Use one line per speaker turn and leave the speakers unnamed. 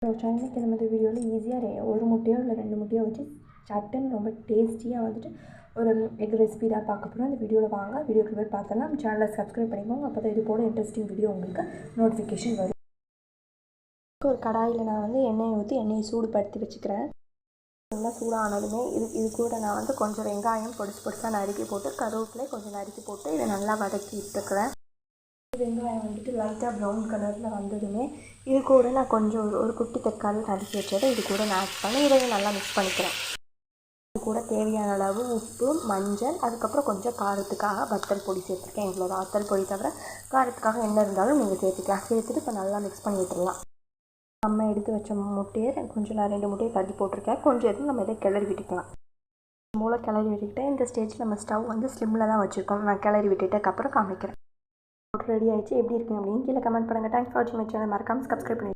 இன்றைக்கி நம்ம வீடியோவில் ஈஸியாக ஒரு முட்டையோ இல்லை 2 முட்டையோ வச்சு சட்டுன்னு ரொம்ப டேஸ்டியாக வந்துட்டு ஒரு எக் ரெசிபி தான் பார்க்க போகிறோம். அந்த வீடியோவில் வாங்க, வீடியோக்கு போய் பார்த்தலாம். நம்ம சேனலை சப்ஸ்கிரைப் பண்ணிக்கோங்க, அப்போ தான் இது போல இன்ட்ரெஸ்டிங் வீடியோ உங்களுக்கு நோட்டிஃபிகேஷன் வரும். ஒரு கடாயில் நான் எண்ணெயை ஊற்றி எண்ணெயை சூடுபடுத்தி வச்சுக்கிறேன். நல்லா சூடானதுமே இது கூட நான் கொஞ்சம் வெங்காயம் பொடிசாக நறுக்கி போட்டு கருவேப்பிலை கொஞ்சம் நறுக்கி போட்டு இதை நல்லா வதக்கி விட்டுக்கிறேன். வெங்காயம் லைட்டாக ப்ரௌன் கலரில் வந்ததுமே இது கூட நான் கொஞ்சம் ஒரு குட்டி தக்காளி நறுக்கி வச்சதை இது கூட நான் ஆட் பண்ணி இதையும் நல்லா மிக்ஸ் பண்ணிக்கிறேன். இது கூட தேவையான அளவு உப்பு, மஞ்சள், அதுக்கப்புறம் கொஞ்சம் காரத்துக்காக வத்தல் பொடி சேர்த்துருக்கேன். இவ்வளோ வத்தல் பொடி தவிர காரத்துக்காக என்ன இருந்தாலும் நீங்கள் சேர்த்துக்கலாம். சேர்த்துட்டு இப்போ நல்லா மிக்ஸ் பண்ணி விட்டுடலாம். நம்ம எடுத்து வச்ச முட்டையை கொஞ்சம் நான் 2 முட்டையை தள்ளி போட்டிருக்கேன். கொஞ்சம் எடுத்து நம்ம இதை கிளறி விட்டுக்கலாம். மூளை கிளறி விட்டுக்கிட்டேன். இந்த ஸ்டேஜில் நம்ம ஸ்டவ் ஸ்லிம்மில் தான் வச்சுருக்கோம். நான் கிளறி விட்டுட்டதுக்கப்புறம் காமிக்கிறேன். ரெடி ஆகிடுச்சு. எப்படி இருக்குங்க அப்படின்னு கீழே கமெண்ட் பண்ணுங்கள். தேங்க்ஸ் ஃபார் வாட்சிங் மை சேனல். மறக்காமல் சப்ஸ்கிரைப் பண்ணி